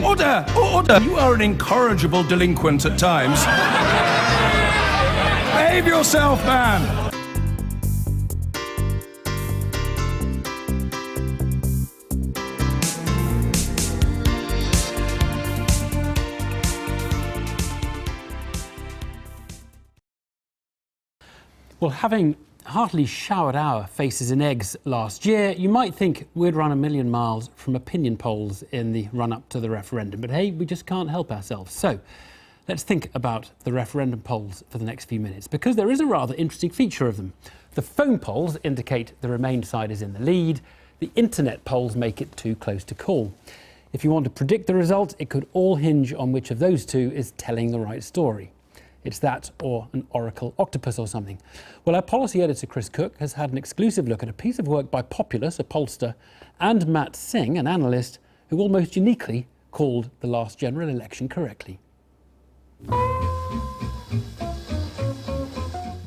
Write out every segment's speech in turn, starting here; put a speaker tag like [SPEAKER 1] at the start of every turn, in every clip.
[SPEAKER 1] Order! Order! You are an incorrigible delinquent at times. Behave yourself, man!
[SPEAKER 2] Well, having heartily showered our faces in eggs last year, you might think we'd run a million miles from opinion polls in the run-up to the referendum. But hey, we just can't help ourselves. So let's think about the referendum polls for the next few minutes, because there is a rather interesting feature of them. The phone polls indicate the Remain side is in the lead. The internet polls make it too close to call. If you want to predict the result, it could all hinge on which of those two is telling the right story. It's that or an oracle octopus or something. Well, our policy editor, Chris Cook, has had an exclusive look at a piece of work by Populous, a pollster, and Matt Singh, an analyst, who almost uniquely called the last general election correctly.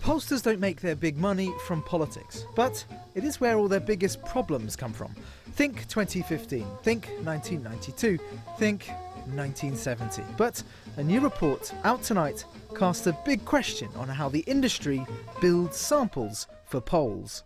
[SPEAKER 3] Pollsters don't make their big money from politics, but it is where all their biggest problems come from. Think 2015, think 1992, think 1970. But a new report out tonight casts a big question on how the industry builds samples for polls.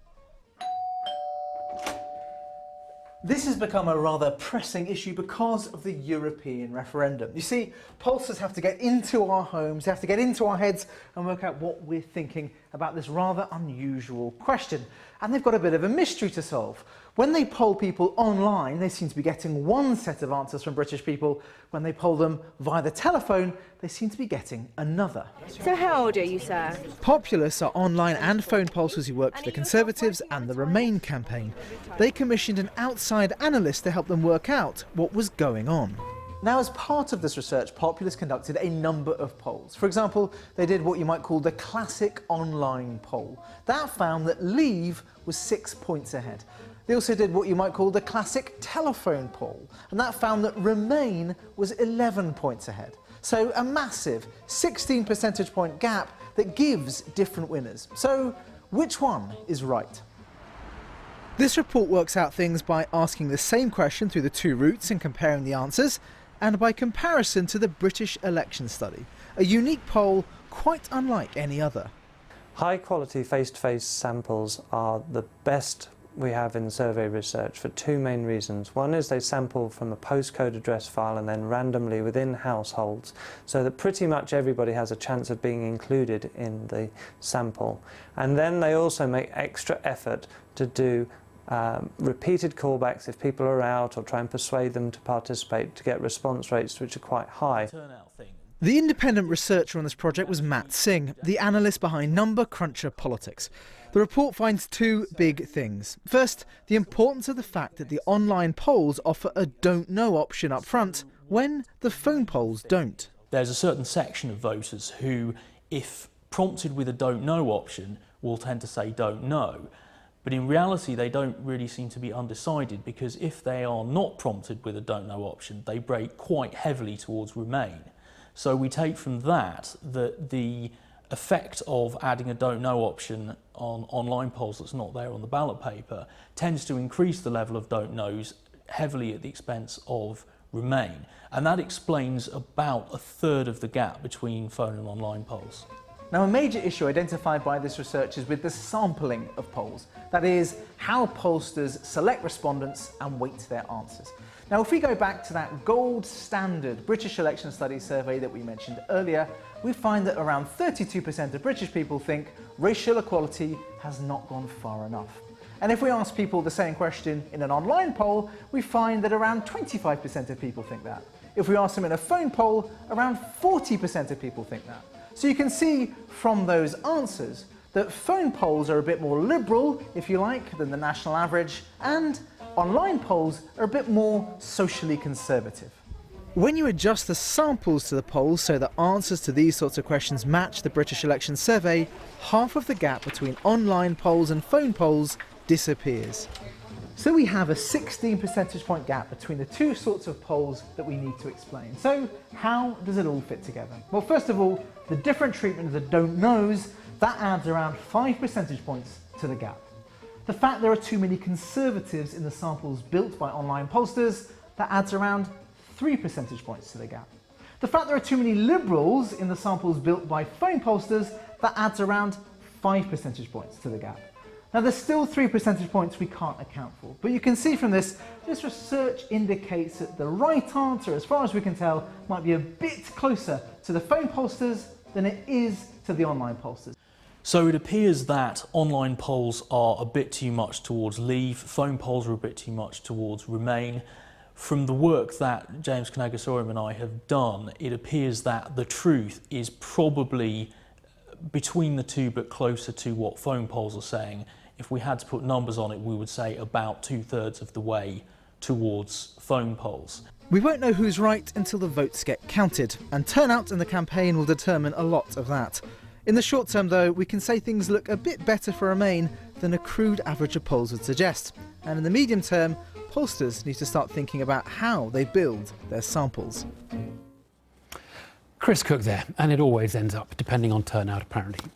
[SPEAKER 3] This has become a rather pressing issue because of the European referendum. You see, pollsters have to get into our homes, they have to get into our heads and work out what we're thinking about this rather unusual question. And they've got a bit of a mystery to solve. When they poll people online, they seem to be getting one set of answers from British people. When they poll them via the telephone, they seem to be getting another.
[SPEAKER 4] So how old are you, sir?
[SPEAKER 3] Populous are online and phone pollsters who work for the Conservatives and the Remain campaign. They commissioned an outside analyst to help them work out what was going on. Now, as part of this research, Populous conducted a number of polls. For example, they did what you might call the classic online poll. That found that Leave was 6 points ahead. They also did what you might call the classic telephone poll, and that found that Remain was 11 points ahead. So a massive 16 percentage point gap that gives different winners. So which one is right? This report works out things by asking the same question through the two routes and comparing the answers, and by comparison to the British election study, a unique poll quite unlike any other.
[SPEAKER 5] High quality face-to-face samples are the best we have in survey research for two main reasons. One is they sample from a postcode address file and then randomly within households, so that pretty much everybody has a chance of being included in the sample. And then they also make extra effort to do repeated callbacks if people are out, or try and persuade them to participate, to get response rates which are quite high.
[SPEAKER 3] The independent researcher on this project was Matt Singh, the analyst behind Number Cruncher Politics. The report finds two big things. First, the importance of the fact that the online polls offer a don't know option up front, when the phone polls don't.
[SPEAKER 6] There's a certain section of voters who, if prompted with a don't know option, will tend to say don't know. But in reality, they don't really seem to be undecided, because if they are not prompted with a don't know option, they break quite heavily towards Remain. So we take from that that the effect of adding a don't know option on online polls that's not there on the ballot paper tends to increase the level of don't knows heavily at the expense of Remain. And that explains about a third of the gap between phone and online polls.
[SPEAKER 3] Now, a major issue identified by this research is with the sampling of polls. That is, how pollsters select respondents and weight their answers. Now, if we go back to that gold standard British election study survey that we mentioned earlier, we find that around 32% of British people think racial equality has not gone far enough. And if we ask people the same question in an online poll, we find that around 25% of people think that. If we ask them in a phone poll, around 40% of people think that. So you can see from those answers that phone polls are a bit more liberal, if you like, than the national average, and online polls are a bit more socially conservative. When you adjust the samples to the polls so that answers to these sorts of questions match the British election survey, half of the gap between online polls and phone polls disappears. So we have a 16 percentage point gap between the two sorts of polls that we need to explain. So how does it all fit together? Well, first of all, the different treatment of the don't knows, that adds around 5 percentage points to the gap. The fact there are too many Conservatives in the samples built by online pollsters, that adds around 3 percentage points to the gap. The fact there are too many Liberals in the samples built by phone pollsters, that adds around 5 percentage points to the gap. Now there's still 3 percentage points we can't account for, but you can see from this research indicates that the right answer, as far as we can tell, might be a bit closer to the phone pollsters than it is to the online pollsters.
[SPEAKER 6] So it appears that online polls are a bit too much towards Leave, phone polls are a bit too much towards Remain. From the work that James Kanagasoriam and I have done, it appears that the truth is probably between the two but closer to what phone polls are saying. If we had to put numbers on it, we would say about 2/3 of the way towards phone polls.
[SPEAKER 3] We won't know who's right until the votes get counted, and turnout in the campaign will determine a lot of that. In the short term though, we can say things look a bit better for Remain than a crude average of polls would suggest. And in the medium term, pollsters need to start thinking about how they build their samples.
[SPEAKER 2] Chris Cook there, and it always ends up depending on turnout apparently.